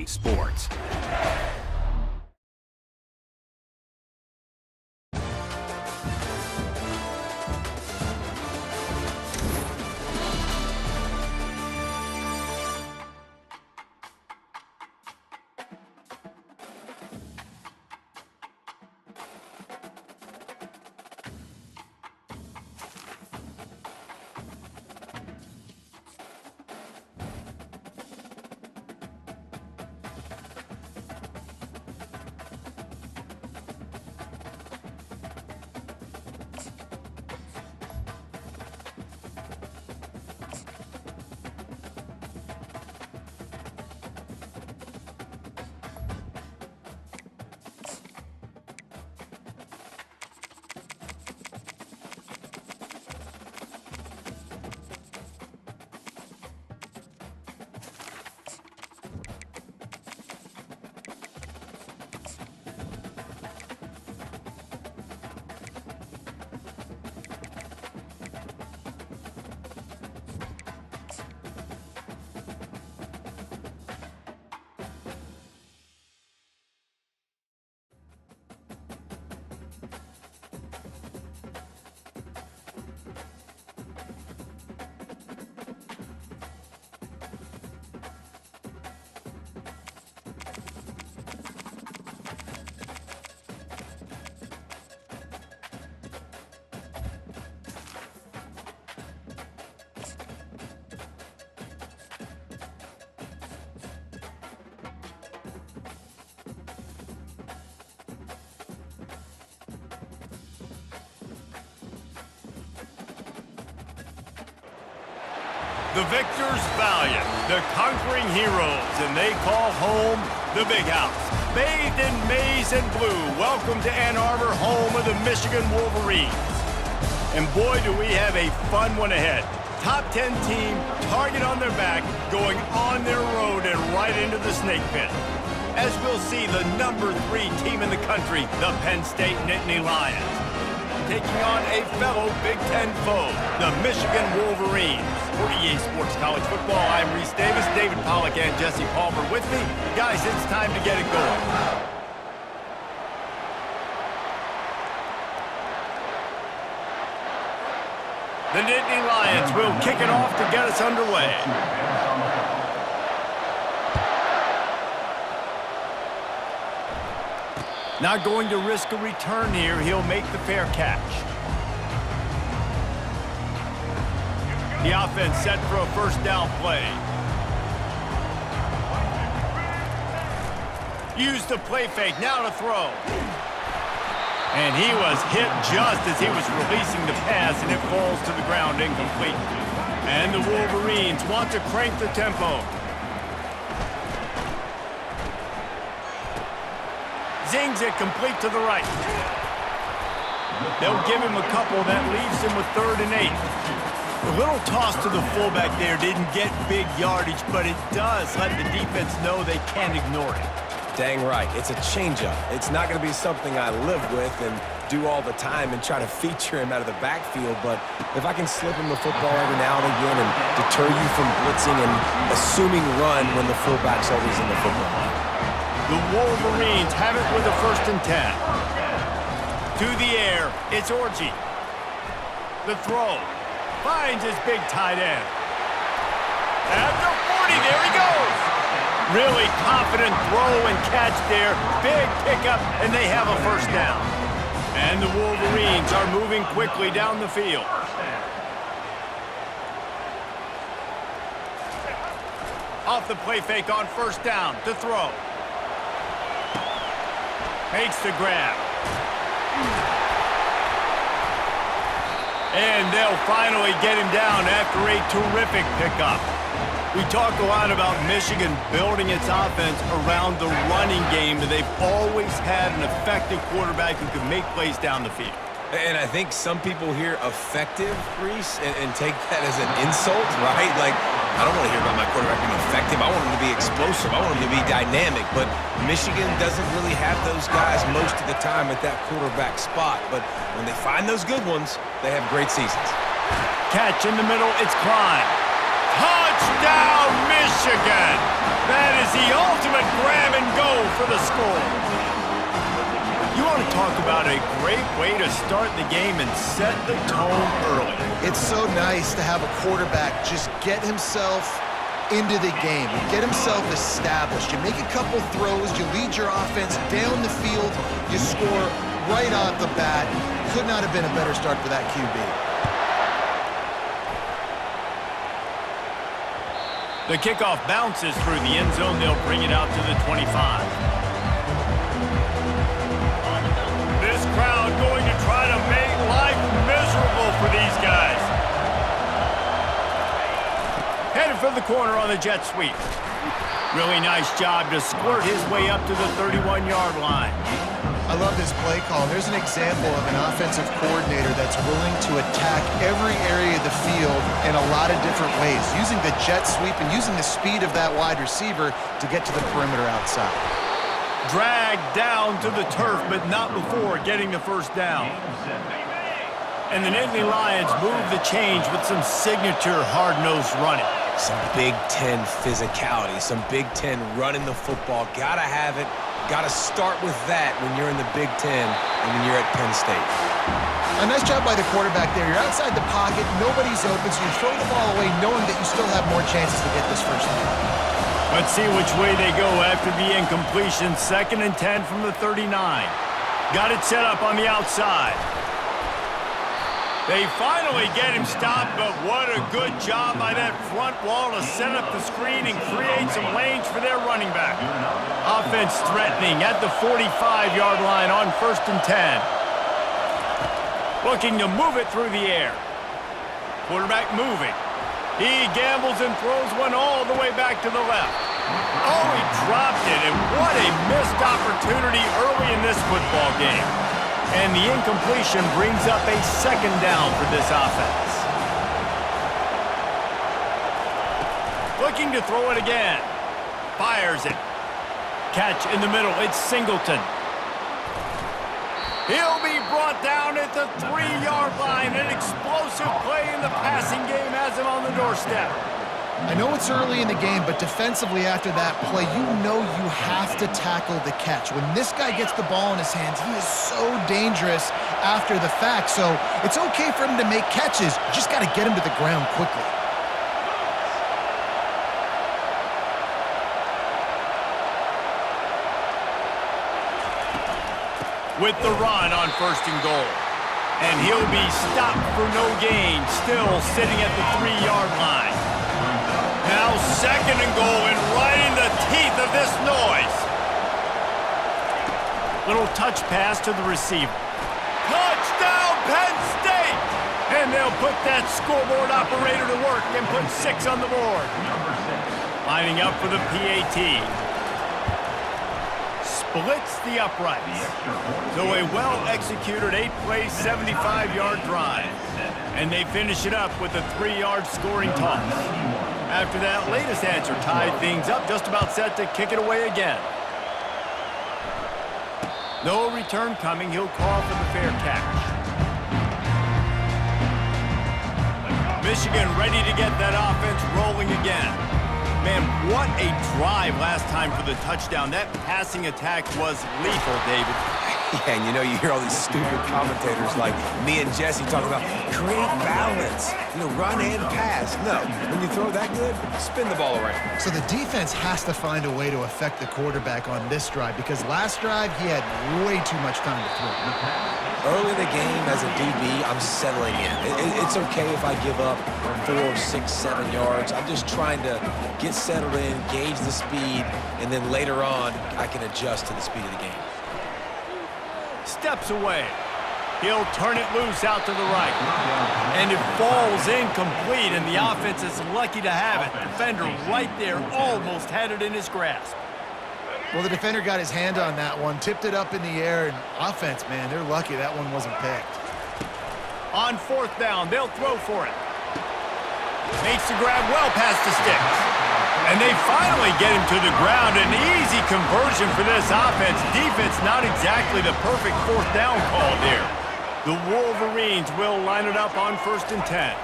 EA Sports. The victors valiant, the conquering heroes, and they call home the Big House. Bathed in maize and blue, welcome to Ann Arbor, home of the Michigan Wolverines. And boy, do we have a fun one ahead. Top 10 team, target on their back, going on their road and right into the snake pit. As we'll see, the number 3 team in the country, the Penn State Nittany Lions, taking on a fellow Big Ten foe, the Michigan Wolverines. For EA Sports College Football, I'm Reese Davis, David Pollack, and Jesse Palmer with me. Guys, it's time to get it going. The Nittany Lions will kick it off to get us underway. Not going to risk a return here. He'll make the fair catch. The offense set for a first down play. Use the play fake, now to throw. And he was hit just as he was releasing the pass, and it falls to the ground incomplete. And the Wolverines want to crank the tempo. Zings it complete to the right. They'll give him a couple. That leaves him with 3rd and 8. The little toss to the fullback there didn't get big yardage, but it does let the defense know they can't ignore it. Dang right. It's a changeup. It's not going to be something I live with and do all the time and try to feature him out of the backfield, but if I can slip him the football every now and again and deter you from blitzing and assuming run when the fullback's always in the football. The Wolverines have it with a 1st and 10. To the air, it's Orji. The throw. Finds his big tight end. At the 40, there he goes. Really confident throw and catch there. Big pickup, and they have a 1st down. And the Wolverines are moving quickly down the field. Off the play fake on 1st down to throw. Makes the grab. And they'll finally get him down after a terrific pickup. We talk a lot about Michigan building its offense around the running game. They've always had an effective quarterback who can make plays down the field. And I think some people hear effective, Reese, and take that as an insult, right? Like, I don't want to hear about my quarterback being effective. I want him to be explosive. I want him to be dynamic. But Michigan doesn't really have those guys most of the time at that quarterback spot. But when they find those good ones, they have great seasons. Catch in the middle, it's Klein. Touchdown, Michigan! That is the ultimate grab and go for the score. You want to talk about a great way to start the game and set the tone early. It's so nice to have a quarterback just get himself into the game, get himself established. You make a couple throws, you lead your offense down the field, you score right off the bat. Could not have been a better start for that QB. The kickoff bounces through the end zone. They'll bring it out to the 25. This crowd going to try to make life miserable for these guys. Headed for the corner on the jet sweep. Really nice job to squirt his way up to the 31-yard line. I love this play call. There's an example of an offensive coordinator that's willing to attack every area of the field in a lot of different ways, using the jet sweep and using the speed of that wide receiver to get to the perimeter outside. Dragged down to the turf, but not before getting the first down. And the Nittany Lions move the change with some signature hard-nosed running. Some Big Ten physicality, some Big Ten running the football. Gotta have it. Gotta start with that when you're in the Big Ten and when you're at Penn State. A nice job by the quarterback there. You're outside the pocket, nobody's open, so you throw the ball away knowing that you still have more chances to get this first down. Let's see which way they go after the incompletion. 2nd and 10 from the 39. Got it set up on the outside. They finally get him stopped, but what a good job by that front wall to set up the screen and create some lanes for their running back. Offense threatening at the 45-yard line on 1st and 10. Looking to move it through the air. Quarterback moving. He gambles and throws one all the way back to the left. Oh, he dropped it, and what a missed opportunity early in this football game. And the incompletion brings up a 2nd down for this offense. Looking to throw it again. Fires it. Catch in the middle. It's Singleton. He'll be brought down at the 3-yard line. An explosive play in the passing game has him on the doorstep. I know it's early in the game, but defensively after that play, you know you have to tackle the catch. When this guy gets the ball in his hands, he is so dangerous after the fact. So it's okay for him to make catches. You just got to get him to the ground quickly. With the run on 1st and goal. And he'll be stopped for no gain, still sitting at the 3-yard line. Now 2nd and goal, and right in the teeth of this noise. Little touch pass to the receiver. Touchdown, Penn State! And they'll put that scoreboard operator to work and put 6 on the board. Lining up for the PAT. Splits the uprights. So a well-executed 8-play, 75-yard drive. And they finish it up with a 3-yard scoring toss. After that latest answer tied things up, just about set to kick it away again. No return coming. He'll call for the fair catch. Michigan ready to get that offense rolling again. Man, what a drive last time for the touchdown. That passing attack was lethal, David. Yeah, and you know, you hear all these stupid commentators like me and Jesse talking about create balance, run and pass. No, when you throw that good, spin the ball around. So the defense has to find a way to affect the quarterback on this drive because last drive he had way too much time to throw. Early in the game as a DB, I'm settling in. It's okay if I give up 4, 6, 7 yards. I'm just trying to get settled in, gauge the speed, and then later on, I can adjust to the speed of the game. Steps away. He'll turn it loose out to the right. And it falls incomplete, and the offense is lucky to have it. Defender right there almost had it in his grasp. Well, the defender got his hand on that one, tipped it up in the air, and offense, man, they're lucky that one wasn't picked. On 4th down, they'll throw for it. Makes the grab well past the sticks. And they finally get him to the ground. An easy conversion for this offense. Defense not exactly the perfect 4th down call there. The Wolverines will line it up on 1st and 10.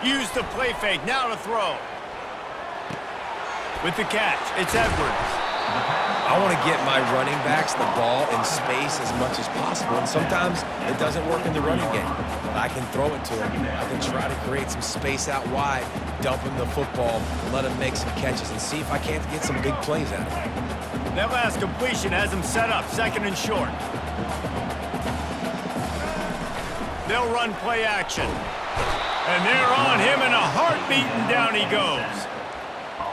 Use the play fake, now to throw. With the catch, it's Edwards. I want to get my running backs the ball in space as much as possible, and sometimes it doesn't work in the running game. But I can throw it to them. I can try to create some space out wide, dump him the football, let him make some catches, and see if I can't get some big plays out of it. That last completion has him set up, second and short. They'll run play action. And they're on him, and a heartbeat, and down he goes.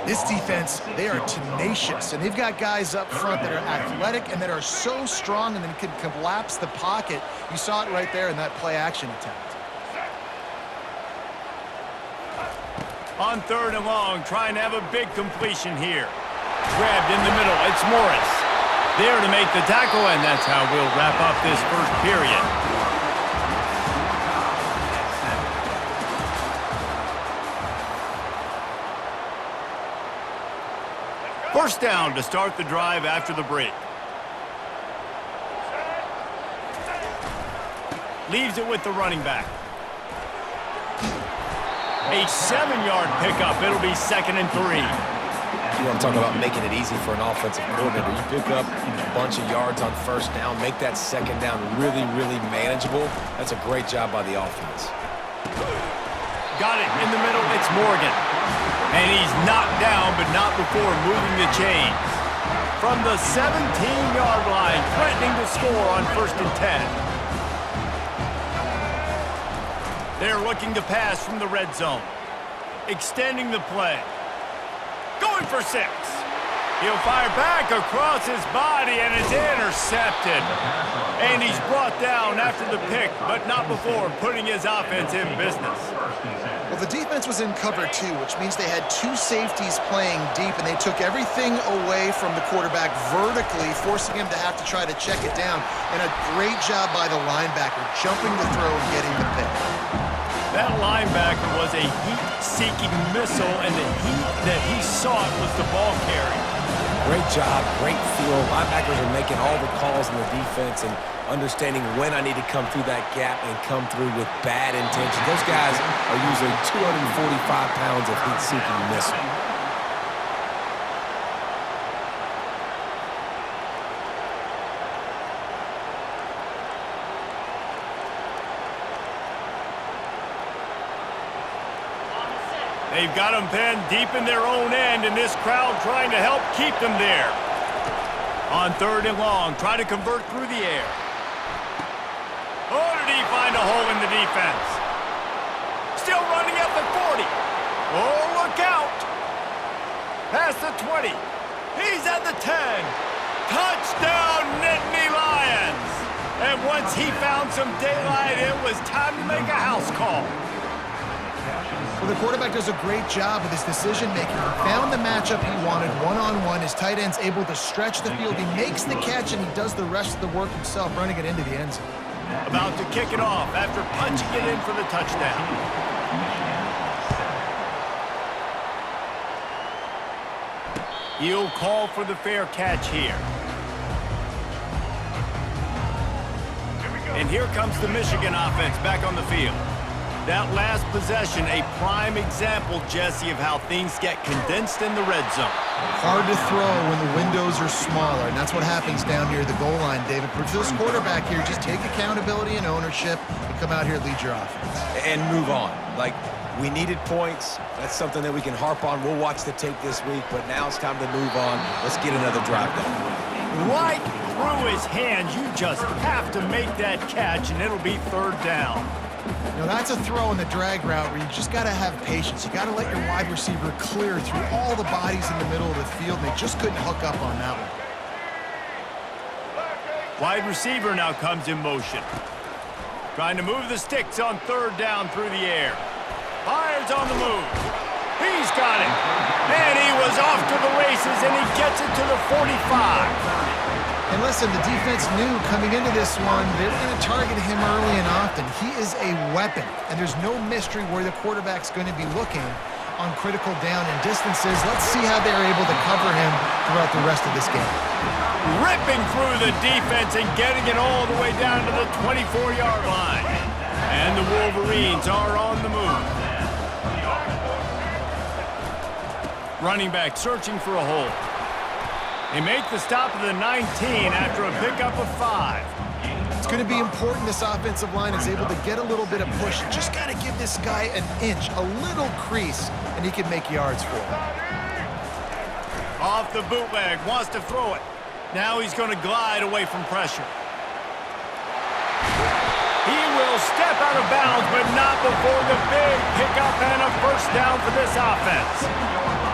This defense, they are tenacious, and they've got guys up front that are athletic and that are so strong and then can collapse the pocket. You saw it right there in that play-action attempt. On third and long, trying to have a big completion here. Grabbed in the middle, it's Morris. There to make the tackle, and that's how we'll wrap up this first period. First down to start the drive after the break. Leaves it with the running back. A 7-yard pickup. It'll be second and 3. You want to talk about making it easy for an offensive coordinator. You pick up a bunch of yards on first down, make that second down really, really manageable. That's a great job by the offense. Got it in the middle. It's Morgan. And he's knocked down, but not before moving the chains. From the 17-yard line, threatening to score on first and 10. They're looking to pass from the red zone. Extending the play. Going for 6. He'll fire back across his body, and it's intercepted. And he's brought down after the pick, but not before putting his offense in business. Well, the defense was in cover 2, which means they had 2 safeties playing deep, and they took everything away from the quarterback vertically, forcing him to have to try to check it down. And a great job by the linebacker, jumping the throw and getting the pick. That linebacker was a heat-seeking missile, and the heat that he sought was the ball carry. Great job, great feel. Linebackers are making all the calls in the defense and understanding when I need to come through that gap and come through with bad intention. Those guys are usually 245 pounds of heat-seeking missile. They've got them pinned deep in their own end, and this crowd trying to help keep them there. On third and long, try to convert through the air. Oh, did he find a hole in the defense? Still running at the 40. Oh, look out. Past the 20. He's at the 10. Touchdown, Nittany Lions. And once he found some daylight, it was time to make a house call. Well, the quarterback does a great job with his decision-making. He found the matchup he wanted one-on-one. His tight end's able to stretch the field. He makes the catch, and he does the rest of the work himself, running it into the end zone. About to kick it off after punching it in for the touchdown. He'll call for the fair catch here. And here comes the Michigan offense back on the field. That last possession, a prime example, Jesse, of how things get condensed in the red zone. Hard to throw when the windows are smaller, and that's what happens down near the goal line, David. For this quarterback here, just take accountability and ownership and come out here and lead your offense. And move on. Like, we needed points. That's something that we can harp on. We'll watch the tape this week, but now it's time to move on. Let's get another drive going. Right through his hands. You just have to make that catch, and it'll be third down. Now, that's a throw in the drag route where you just got to have patience. You got to let your wide receiver clear through all the bodies in the middle of the field, and they just couldn't hook up on that one. Wide receiver now comes in motion. Trying to move the sticks on third down through the air. Fires on the move. He's got it. And he was off to the races, and he gets it to the 45. And listen, the defense knew coming into this one, they were going to target him early and often. He is a weapon, and there's no mystery where the quarterback's going to be looking on critical down and distances. Let's see how they're able to cover him throughout the rest of this game. Ripping through the defense and getting it all the way down to the 24-yard line. And the Wolverines are on the move. Running back searching for a hole. They make the stop of the 19 after a pickup of 5. It's going to be important this offensive line is able to get a little bit of push. Just got to give this guy an inch, a little crease, and he can make yards for him. Off the bootleg, wants to throw it. Now he's going to glide away from pressure. He will step out of bounds, but not before the big pickup and a first down for this offense.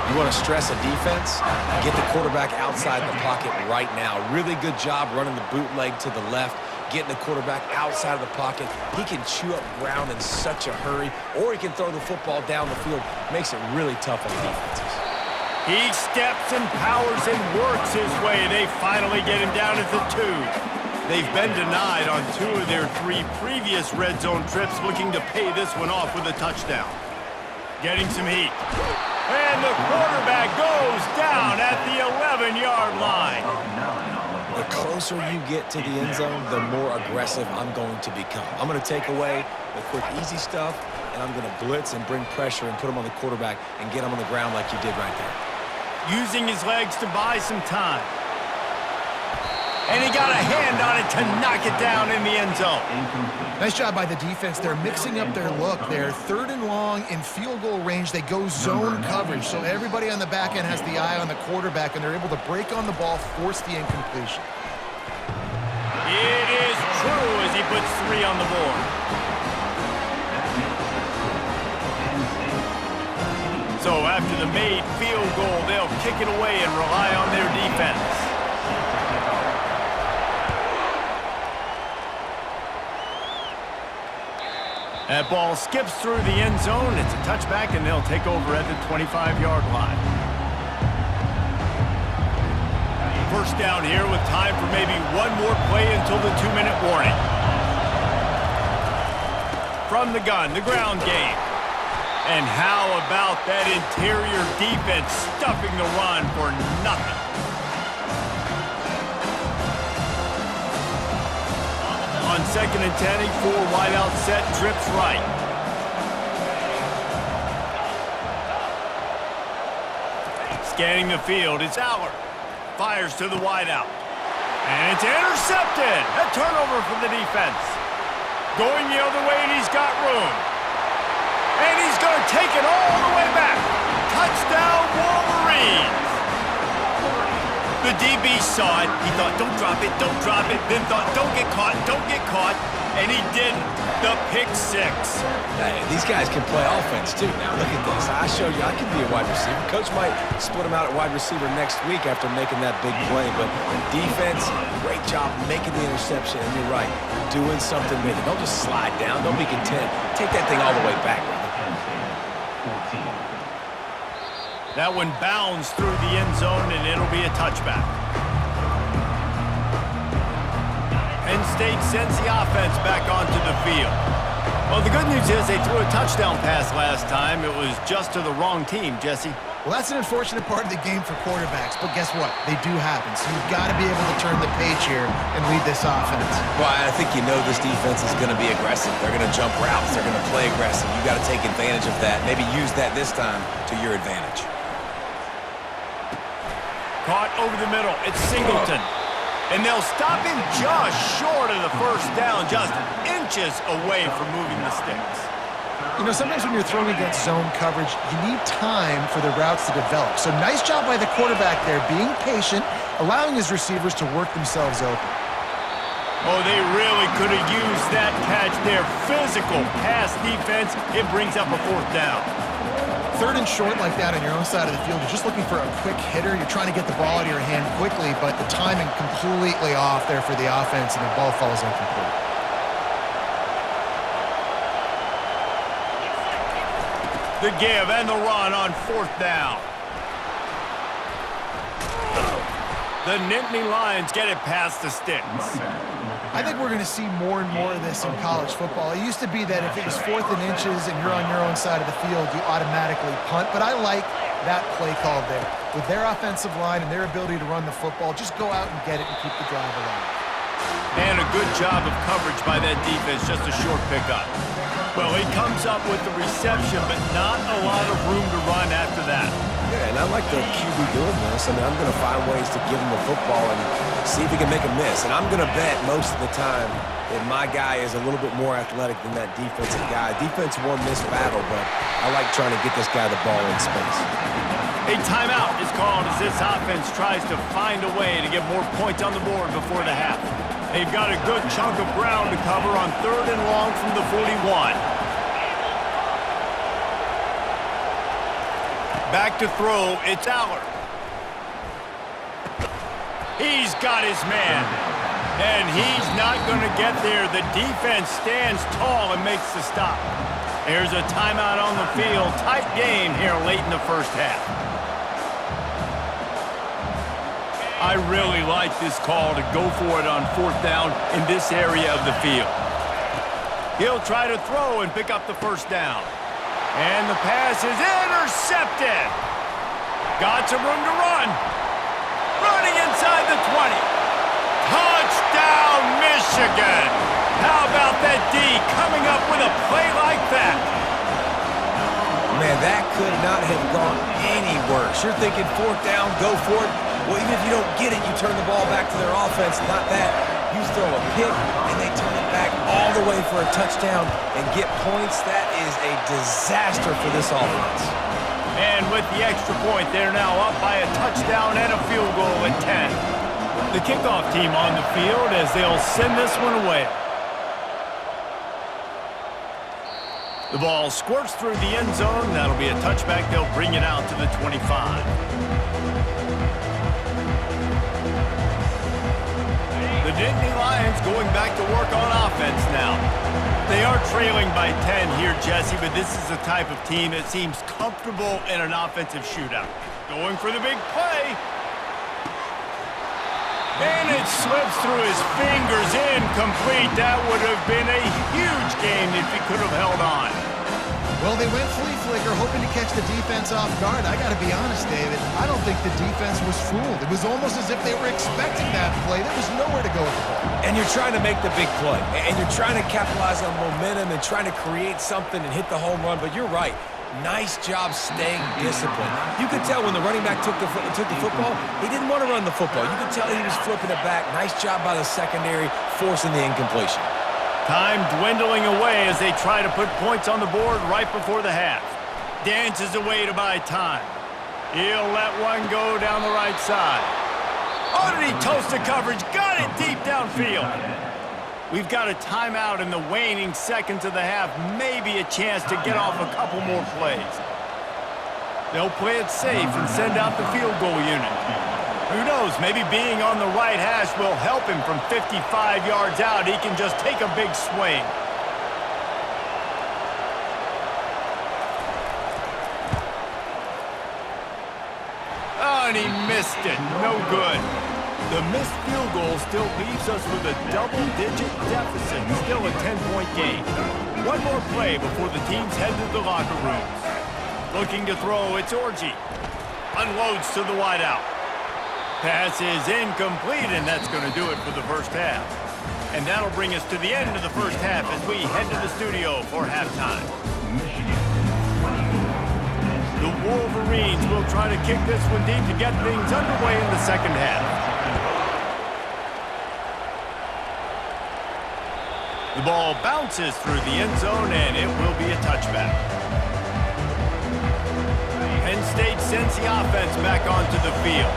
You want to stress a defense? Get the quarterback outside the pocket right now. Really good job running the bootleg to the left, getting the quarterback outside of the pocket. He can chew up ground in such a hurry, or he can throw the football down the field. Makes it really tough on defenses. He steps and powers and works his way. They finally get him down at the 2. They've been denied on 2 of their 3 previous red zone trips, looking to pay this one off with a touchdown. Getting some heat. And the quarterback goes down at the 11-yard line. The closer you get to the end zone, the more aggressive I'm going to become. I'm going to take away the quick, easy stuff, and I'm going to blitz and bring pressure and put him on the quarterback and get him on the ground like you did right there. Using his legs to buy some time. And he got a hand on it to knock it down in the end zone. Nice job by the defense. They're mixing up their look. They're 3rd and long in field goal range. They go zone coverage, so everybody on the back end has the eye on the quarterback, and they're able to break on the ball, force the incompletion. It is true as he puts 3 on the board. So after the made field goal, they'll kick it away and rely on their defense. That ball skips through the end zone. It's a touchback, and they'll take over at the 25-yard line. First down here with time for maybe one more play until the 2-minute warning. From the gun, the ground game. And how about that interior defense stuffing the run for nothing? On 2nd and 10, 4 wide out set, trips right. Scanning the field, it's Aller. Fires to the wide out. And it's intercepted. A turnover for the defense. Going the other way, and he's got room. And he's going to take it all the way back. Touchdown, Wolverines. The DB saw it. He thought, don't drop it, don't drop it. Then thought, don't get caught, don't get caught. And he didn't. The pick 6. Hey, these guys can play offense, too. Now, look at this. I showed you I can be a wide receiver. Coach might split him out at wide receiver next week after making that big play. But defense, great job making the interception. And you're right, doing something with it. Don't just slide down. Don't be content. Take that thing all the way back. That one bounds through the end zone, and it'll be a touchback. Penn State sends the offense back onto the field. Well, the good news is they threw a touchdown pass last time. It was just to the wrong team, Jesse. Well, that's an unfortunate part of the game for quarterbacks, but guess what? They do happen, so you've got to be able to turn the page here and lead this offense. Well, I think you know this defense is going to be aggressive. They're going to jump routes. They're going to play aggressive. You've got to take advantage of that. Maybe use that this time to your advantage. Caught over the middle. It's Singleton. And they'll stop him just short of the first down, just inches away from moving the sticks. You know, sometimes when you're throwing against zone coverage, you need time for the routes to develop. So nice job by the quarterback there, being patient, allowing his receivers to work themselves open. Oh, they really could have used that catch there. Physical pass defense. It brings up a 4th down. 3rd and short like that on your own side of the field, you're just looking for a quick hitter. You're trying to get the ball out of your hand quickly, but the timing completely off there for the offense, and the ball falls incomplete. The give and the run on 4th down. The Nittany Lions get it past the sticks. I think we're going to see more and more of this in college football. It used to be that if it was 4th and inches and you're on your own side of the field, you automatically punt. But I like that play call there. With their offensive line and their ability to run the football, just go out and get it and keep the drive alive. And a good job of coverage by that defense, just a short pickup. Well, he comes up with the reception, but not a lot of room to run after that. Yeah, and I like the QB doing this. I mean, I'm going to find ways to give him the football and see if he can make a miss. And I'm going to bet most of the time that my guy is a little bit more athletic than that defensive guy. Defense won this battle, but I like trying to get this guy the ball in space. A timeout is called as this offense tries to find a way to get more points on the board before the half. They've got a good chunk of ground to cover on 3rd and long from the 41. Back to throw, it's Allard. He's got his man. And he's not going to get there. The defense stands tall and makes the stop. There's a timeout on the field. Tight game here late in the first half. I really like this call to go for it on 4th down in this area of the field. He'll try to throw and pick up the first down. And the pass is intercepted. Got some room to run. Running inside the 20. Touchdown, Michigan. How about that D coming up with a play like that? Man, that could not have gone any worse. You're thinking 4th down, go for it. Well, even if you don't get it, you turn the ball back to their offense. Not that. You throw a pick, and they turn it back all the way for a touchdown and get points. That is a disaster for this offense. And with the extra point, they're now up by a touchdown and a field goal at 10. The kickoff team on the field as they'll send this one away. The ball squirts through the end zone. That'll be a touchback. They'll bring it out to the 25. The Nittany Lions going back to work on offense now. They are trailing by 10 here, Jesse, but this is the type of team that seems comfortable in an offensive shootout. Going for the big play. And it slips through his fingers, incomplete. That would have been a huge game if he could have held on. Well, they went flea flicker, hoping to catch the defense off guard. I got to be honest, David, I don't think the defense was fooled. It was almost as if they were expecting that play. There was nowhere to go with the ball. And you're trying to make the big play, and you're trying to capitalize on momentum and trying to create something and hit the home run, but you're right. Nice job staying disciplined. You could tell when the running back took the football, he didn't want to run the football. You could tell he was flipping it back. Nice job by the secondary, forcing the incompletion. Time dwindling away as they try to put points on the board right before the half. Dances away to buy time. He'll let one go down the right side. Oh, did he toast the coverage? Got it deep downfield. We've got a timeout in the waning seconds of the half. Maybe a chance to get off a couple more plays. They'll play it safe and send out the field goal unit. Who knows, maybe being on the right hash will help him from 55 yards out. He can just take a big swing. Oh, and he missed it. No good. The missed field goal still leaves us with a double-digit deficit. Still a 10-point game. One more play before the teams head to the locker rooms. Looking to throw, it's Orji. Unloads to the wideout. Pass is incomplete, and that's going to do it for the first half. And that'll bring us to the end of the first half as we head to the studio for halftime. The Wolverines will try to kick this one deep to get things underway in the second half. The ball bounces through the end zone, and it will be a touchback. Penn State sends the offense back onto the field.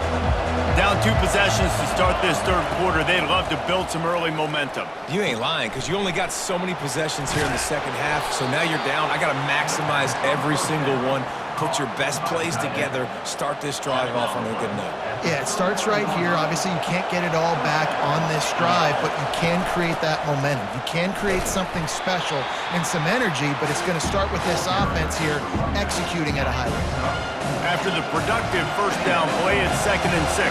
Down 2 possessions to start this third quarter. They'd love to build some early momentum. You ain't lying, because you only got so many possessions here in the second half, so now you're down. I got to maximize every single one. Put your best plays together. Start this drive off on a good note. Yeah, it starts right here. Obviously, you can't get it all back on this drive, but you can create that momentum. You can create something special and some energy, but it's going to start with this offense here executing at a high level. After the productive first down play, it's 2nd and 6.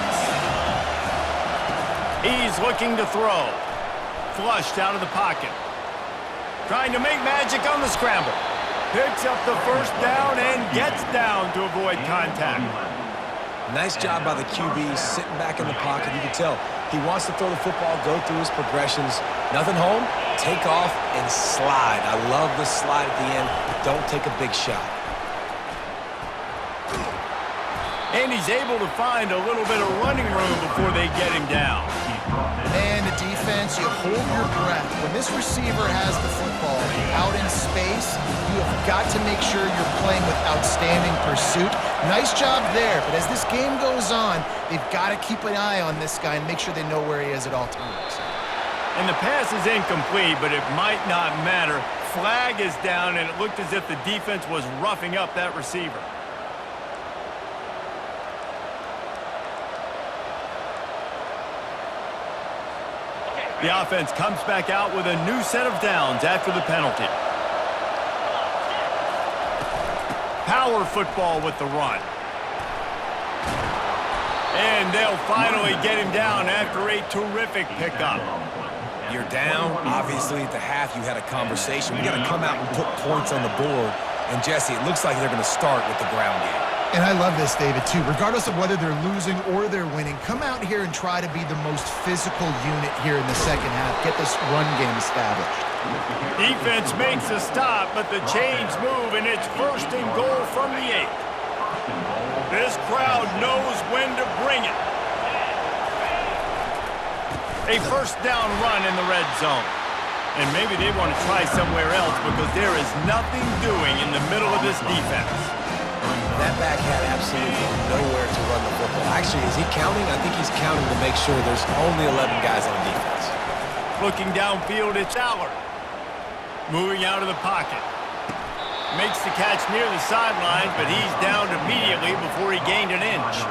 He's looking to throw. Flushed out of the pocket. Trying to make magic on the scramble. Picks up the first down and gets down to avoid contact. Nice job by the QB, sitting back in the pocket. You can tell he wants to throw the football, go through his progressions. Nothing home, take off, and slide. I love the slide at the end. Don't take a big shot. And he's able to find a little bit of running room before they get him down. And the defense, you hold your breath. When this receiver has the football out in space, you have got to make sure you're playing with outstanding pursuit. Nice job there, but as this game goes on, they've got to keep an eye on this guy and make sure they know where he is at all times. And the pass is incomplete, but it might not matter. Flag is down, and it looked as if the defense was roughing up that receiver. The offense comes back out with a new set of downs after the penalty. Power football with the run. And they'll finally get him down after a terrific pickup. You're down. Obviously, at the half, you had a conversation. We got to come out and put points on the board. And, Jesse, it looks like they're going to start with the ground game. And I love this, David, too. Regardless of whether they're losing or they're winning, come out here and try to be the most physical unit here in the second half. Get this run game established. Defense makes a stop, but the chains move, and it's 1st and goal from the 8. This crowd knows when to bring it. A 1st down run in the red zone. And maybe they want to try somewhere else because there is nothing doing in the middle of this defense. That back had absolutely nowhere to run the football. Actually, is he counting? I think he's counting to make sure there's only 11 guys on defense. Looking downfield, it's Allard. Moving out of the pocket. Makes the catch near the sideline, but he's down immediately before he gained an inch.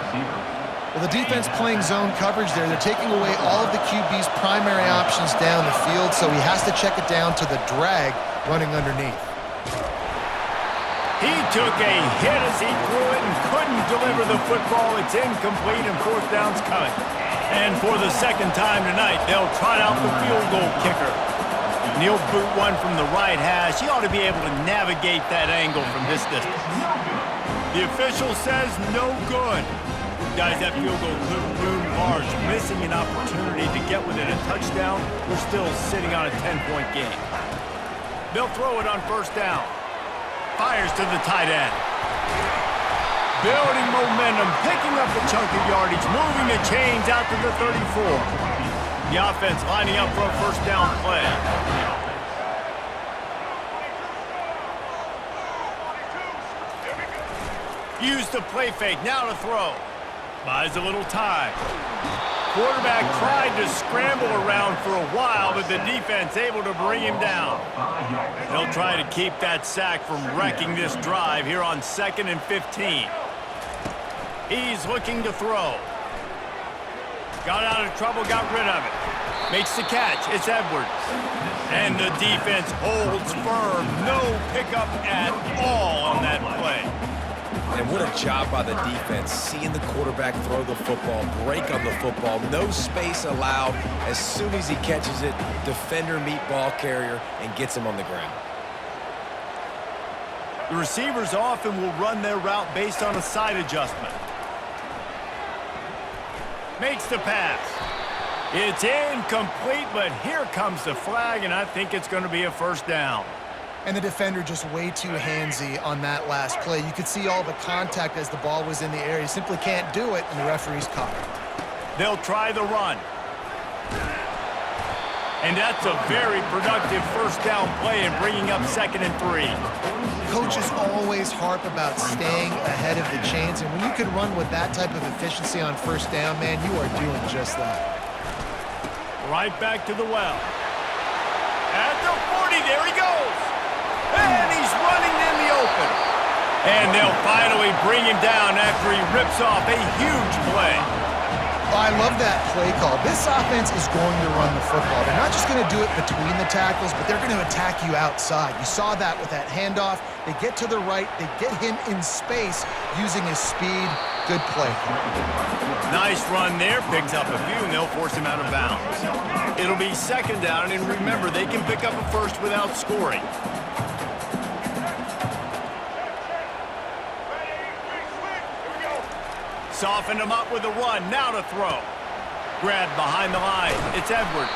Well, the defense playing zone coverage there. They're taking away all of the QB's primary options down the field, so he has to check it down to the drag running underneath. He took a hit as he threw it and couldn't deliver the football. It's incomplete and 4th down's coming. And for the 2nd time tonight, they'll try out the field goal kicker. He'll boot one from the right hash. He ought to be able to navigate that angle from this distance. The official says no good. Guys, that field goal could loom large. Missing an opportunity to get within a touchdown. We're still sitting on a 10-point game. They'll throw it on 1st down. Fires to the tight end. Building momentum, picking up a chunk of yardage, moving the chains out to the 34. The offense lining up for a 1st down play. Use the play fake, now to throw. Buys a little time. Quarterback tried to scramble around for a while, but the defense able to bring him down. They'll try to keep that sack from wrecking this drive here on 2nd and 15. He's looking to throw. Got out of trouble, got rid of it. Makes the catch, it's Edwards. And the defense holds firm. No pickup at all on that play. And what a job by the defense, seeing the quarterback throw the football, break on the football, no space allowed. As soon as he catches it, defender meet ball carrier and gets him on the ground. The receivers often will run their route based on a side adjustment. Makes the pass. It's incomplete, but here comes the flag, and I think it's going to be a 1st down. And the defender just way too handsy on that last play. You could see all the contact as the ball was in the air. He simply can't do it, and the referee's caught it. They'll try the run. And that's a very productive 1st down play and bringing up 2nd and 3. Coaches always harp about staying ahead of the chains, and when you can run with that type of efficiency on 1st down, man, you are doing just that. Right back to the well. At the 40, there he goes. And he's running in the open. And they'll finally bring him down after he rips off a huge play. I love that play call. This offense is going to run the football. They're not just going to do it between the tackles, but they're going to attack you outside. You saw that with that handoff. They get to the right. They get him in space using his speed. Good play. Nice run there. Picks up a few, and they'll force him out of bounds. It'll be 2nd down, and remember, they can pick up a 1st without scoring. Soften him up with a run. Now to throw. Grabbed behind the line. It's Edwards.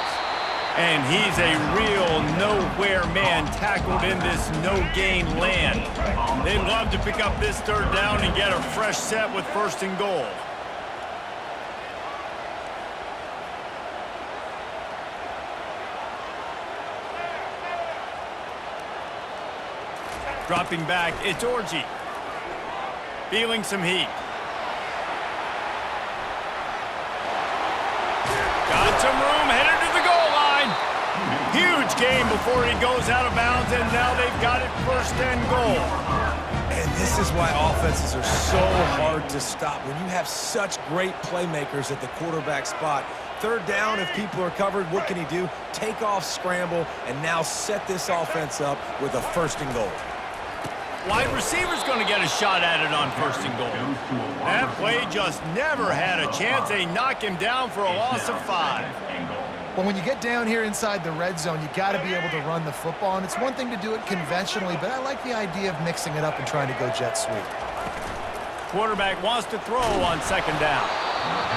And he's a real nowhere man tackled in this no-gain land. They'd love to pick up this third down and get a fresh set with 1st and goal. Dropping back, it's Orji. Feeling some heat. Got some room, headed to the goal line. Huge gain before he goes out of bounds, and now they've got it 1st and goal. And this is why offenses are so hard to stop. When you have such great playmakers at the quarterback spot, 3rd down, if people are covered, what can he do? Take off, scramble, and now set this offense up with a 1st and goal. Wide receiver's going to get a shot at it on 1st and goal. That play just never had a chance. They knock him down for a loss of 5. Well, when you get down here inside the red zone, you got to be able to run the football, and it's one thing to do it conventionally, but I like the idea of mixing it up and trying to go jet sweep. Quarterback wants to throw on 2nd down.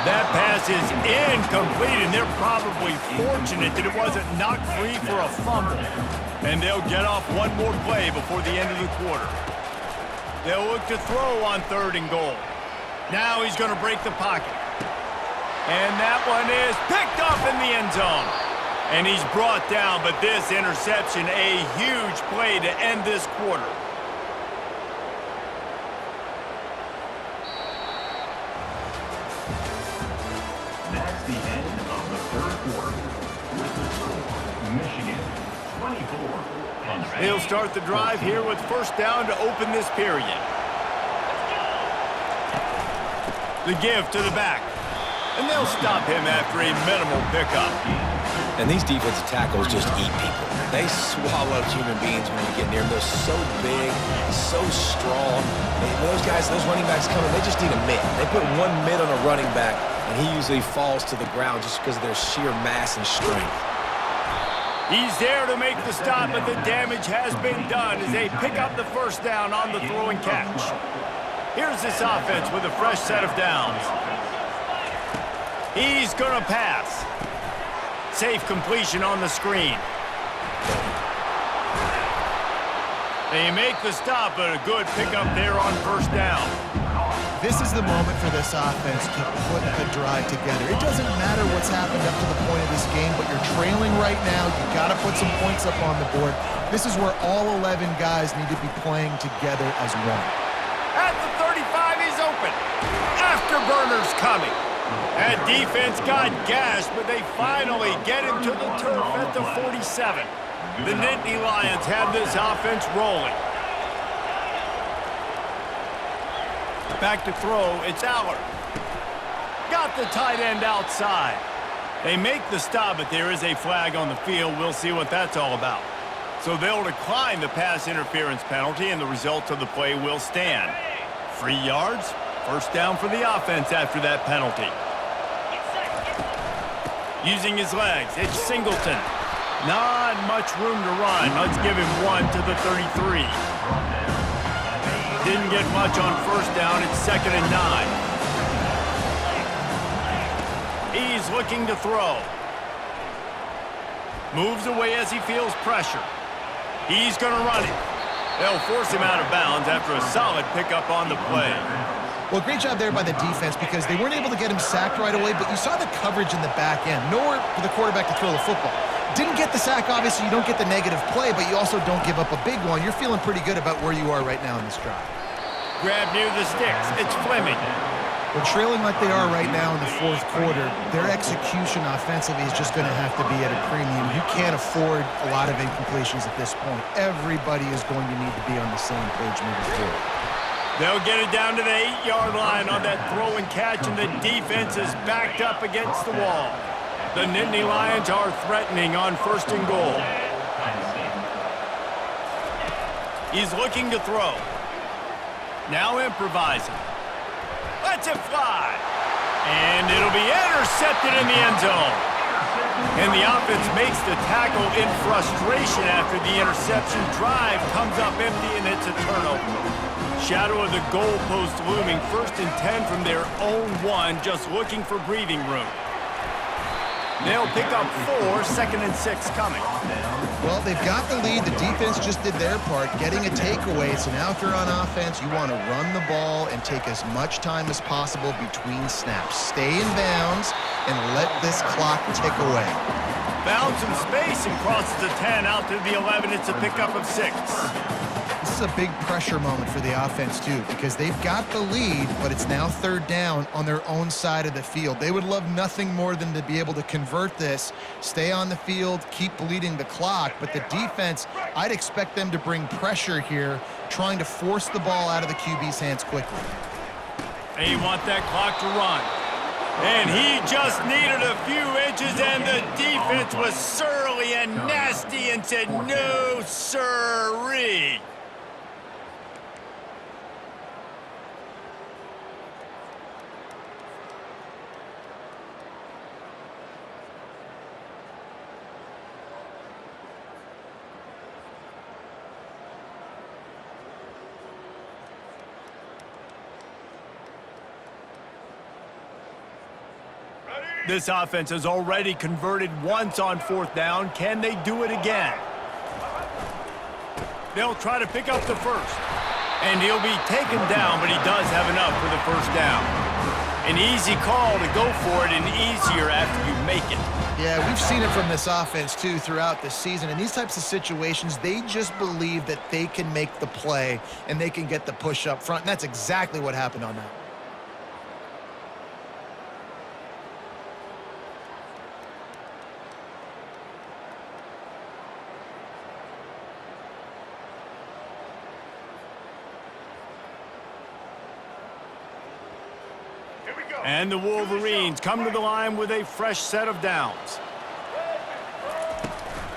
That pass is incomplete, and they're probably fortunate that it wasn't knocked free for a fumble. And they'll get off one more play before the end of the quarter. They'll look to throw on 3rd and goal. Now he's going to break the pocket. And that one is picked off in the end zone. And he's brought down, but this interception, a huge play to end this quarter. That's the end of the 3rd quarter. With the score, Michigan 24. He'll start the drive here with 1st down to open this period. The give to the back. And they'll stop him after a minimal pickup. And these defensive tackles just eat people. They swallow human beings when you get near them. They're so big, so strong. Those guys, those running backs coming, they just need a mitt. They put one mitt on a running back, and he usually falls to the ground just because of their sheer mass and strength. He's there to make the stop, but the damage has been done as they pick up the 1st down on the throw and catch. Here's this offense with a fresh set of downs. He's going to pass. Safe completion on the screen. They make the stop, but a good pickup there on 1st down. This is the moment for this offense to put the drive together. It doesn't matter what's happened up to the point of this game, but you're trailing right now. You got to put some points up on the board. This is where all 11 guys need to be playing together as one. At the 35, he's open. Afterburners coming. That defense got gashed, but they finally get him to the turf at the 47. The Nittany Lions have this offense rolling. Back to throw, it's Allard. Got the tight end outside. They make the stop, but there is a flag on the field. We'll see what that's all about. So they'll decline the pass interference penalty, and the result of the play will stand. 3 yards, 1st down for the offense after that penalty. Using his legs, it's Singleton. Not much room to run. Let's give him 1 to the 33. Didn't get much on 1st down. It's 2nd and 9. He's looking to throw. Moves away as he feels pressure. He's going to run it. They'll force him out of bounds after a solid pickup on the play. Well, great job there by the defense because they weren't able to get him sacked right away, but you saw the coverage in the back end. Nowhere for the quarterback to throw the football. Didn't get the sack, obviously. You don't get the negative play, but you also don't give up a big one. You're feeling pretty good about where you are right now in this drive. Grab near the sticks. It's Fleming. Well, trailing like they are right now in the 4th quarter, their execution offensively is just going to have to be at a premium. You can't afford a lot of incompletions at this point. Everybody is going to need to be on the same page moving forward. They'll get it down to the 8-yard line on that throw and catch, and the defense is backed up against the wall. The Nittany Lions are threatening on 1st and goal. He's looking to throw. Now improvising. Lets it fly. And it'll be intercepted in the end zone. And the offense makes the tackle in frustration after the interception. Drive comes up empty, and it's a turnover. Shadow of the goalpost looming. 1st and 10 from their own 1, just looking for breathing room. They'll pick up 4, 2nd and 6 coming. Well, they've got the lead. The defense just did their part, getting a takeaway. So now if you're on offense, you want to run the ball and take as much time as possible between snaps. Stay in bounds and let this clock tick away. Found some space and crosses the 10 out to the 11. It's a pickup of 6. This is a big pressure moment for the offense, too, because they've got the lead, but it's now 3rd down on their own side of the field. They would love nothing more than to be able to convert this, stay on the field, keep bleeding the clock. But the defense, I'd expect them to bring pressure here, trying to force the ball out of the QB's hands quickly. They want that clock to run. And he just needed a few inches, and the defense was surly and nasty and said, no, sirree. This offense has already converted once on 4th down. Can they do it again? They'll try to pick up the first. And he'll be taken down, but he does have enough for the 1st down. An easy call to go for it, and easier after you make it. Yeah, we've seen it from this offense, too, throughout the season. In these types of situations, they just believe that they can make the play and they can get the push up front, and that's exactly what happened on that. And the Wolverines come to the line with a fresh set of downs.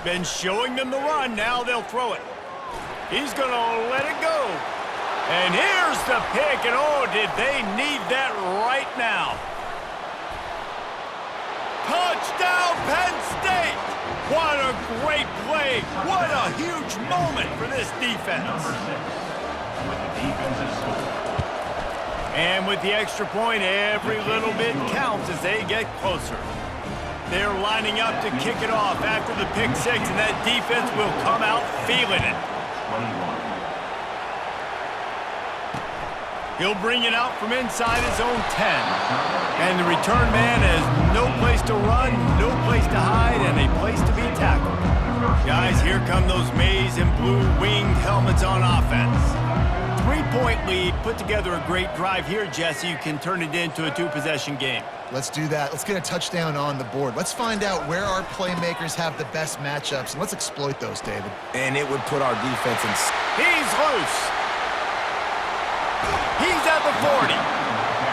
Been showing them the run, now they'll throw it. He's going to let it go. And here's the pick, and oh, did they need that right now. Touchdown, Penn State! What a great play. What a huge moment for this defense. With the defensive score. And with the extra point, every little bit counts as they get closer. They're lining up to kick it off after the pick 6, and that defense will come out feeling it. 21. He'll bring it out from inside his own 10. And the return man has no place to run, no place to hide, and a place to be tackled. Guys, here come those maize and blue winged helmets on offense. 3-point lead, put together a great drive here, Jesse. You can turn it into a 2-possession game. Let's do that. Let's get a touchdown on the board. Let's find out where our playmakers have the best matchups, and let's exploit those, David. And it would put our defense in... He's loose. He's at the 40.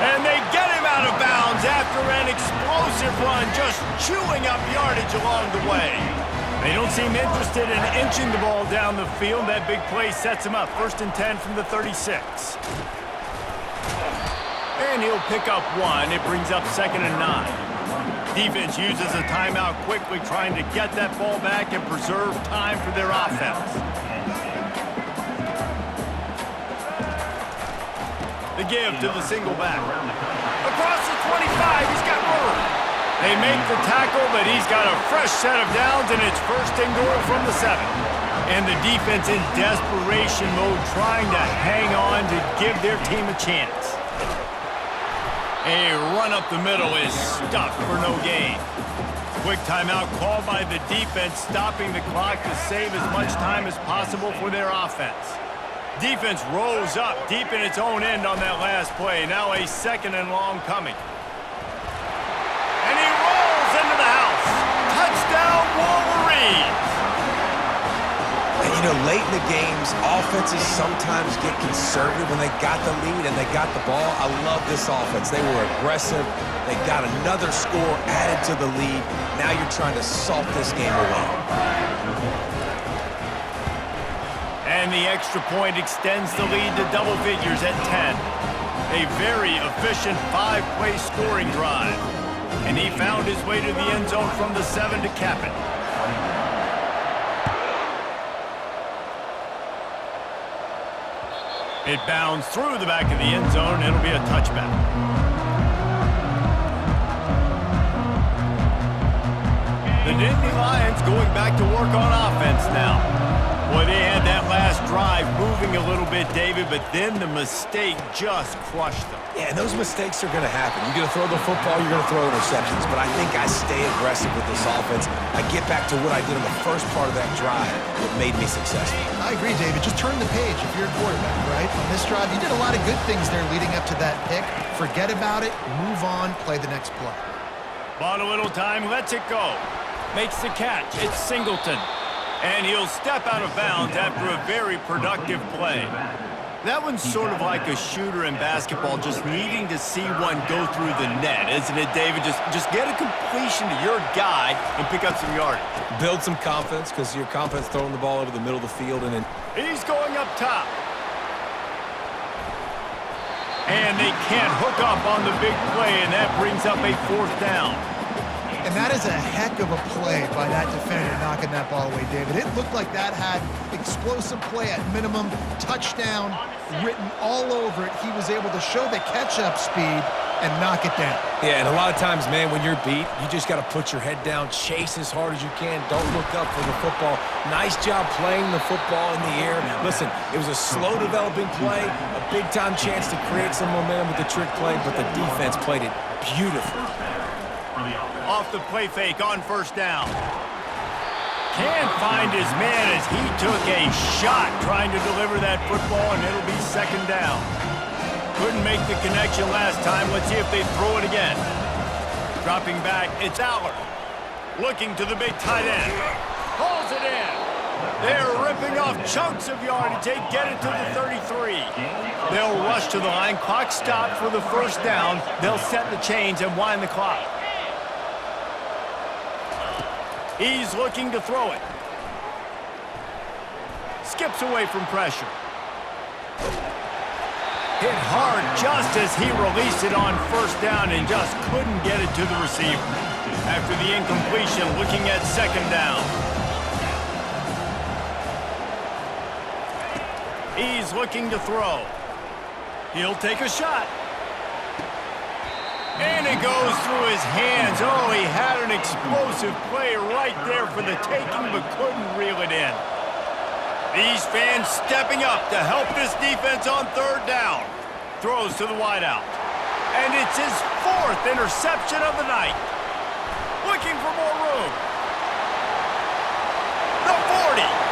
And they get him out of bounds after an explosive run, just chewing up yardage along the way. They don't seem interested in inching the ball down the field. That big play sets him up. 1st and 10 from the 36. And he'll pick up 1. It brings up 2nd and 9. Defense uses a timeout quickly, trying to get that ball back and preserve time for their offense. The give to the single back. Across the 25, he's got room. They make the tackle, but he's got a fresh set of downs, and it's 1st and goal from the 7. And the defense in desperation mode, trying to hang on to give their team a chance. A run up the middle is stuck for no gain. Quick timeout called by the defense, stopping the clock to save as much time as possible for their offense. Defense rolls up deep in its own end on that last play. Now a 2nd and long coming. And he rolls into the house. Touchdown, Wolverines! And, you know, late in the games, offenses sometimes get conservative when they got the lead and they got the ball. I love this offense. They were aggressive. They got another score added to the lead. Now you're trying to salt this game away. And the extra point extends the lead to double figures at 10. A very efficient 5-play scoring drive. And he found his way to the end zone from the 7 to cap it. It bounds through the back of the end zone. It'll be a touchback. The Nittany Lions going back to work on offense now. Boy, they had that last drive moving a little bit, David, but then the mistake just crushed them. Yeah, and those mistakes are going to happen. You're going to throw the football, you're going to throw interceptions. But I think I stay aggressive with this offense. I get back to what I did in the first part of that drive that made me successful. I agree, David. Just turn the page if you're a quarterback, right? On this drive, you did a lot of good things there leading up to that pick. Forget about it, move on, play the next play. Bought a little time, lets it go. Makes the catch. It's Singleton. And he'll step out of bounds after a very productive play. That one's sort of like a shooter in basketball, just needing to see one go through the net, isn't it, David? Just get a completion to your guy and pick up some yardage. Build some confidence, because your confidence throwing the ball over the middle of the field. And then He's going up top. And they can't hook up on the big play, and that brings up a 4th down. And that is a heck of a play by that defender knocking that ball away, David. It looked like that had explosive play at minimum, touchdown written all over it. He was able to show the catch-up speed and knock it down. yeah, and a lot of times, man, when you're beat, you just got to put your head down, chase as hard as you can. Don't look up for the football. Nice job playing the football in the air. Listen, it was a slow developing play, a big-time chance to create some momentum with the trick play, but the defense played it beautifully. Off the play fake on 1st down. Can't find his man as he took a shot trying to deliver that football, and it'll be 2nd down. Couldn't make the connection last time. Let's see if they throw it again. Dropping back, it's Aller. Looking to the big tight end. Pulls it in. They're ripping off chunks of yardage. They get it to the 33. They'll rush to the line. Clock stopped for the 1st down. They'll set the chains and wind the clock. He's looking to throw it. Skips away from pressure. Hit hard just as he released it on 1st down and just couldn't get it to the receiver. After the incompletion, looking at 2nd down. He's looking to throw. He'll take a shot. And it goes through his hands. Oh, he had an explosive play right there for the taking, but couldn't reel it in. These fans stepping up to help this defense on 3rd down. Throws to the wideout. And it's his 4th interception of the night. Looking for more room. The 40.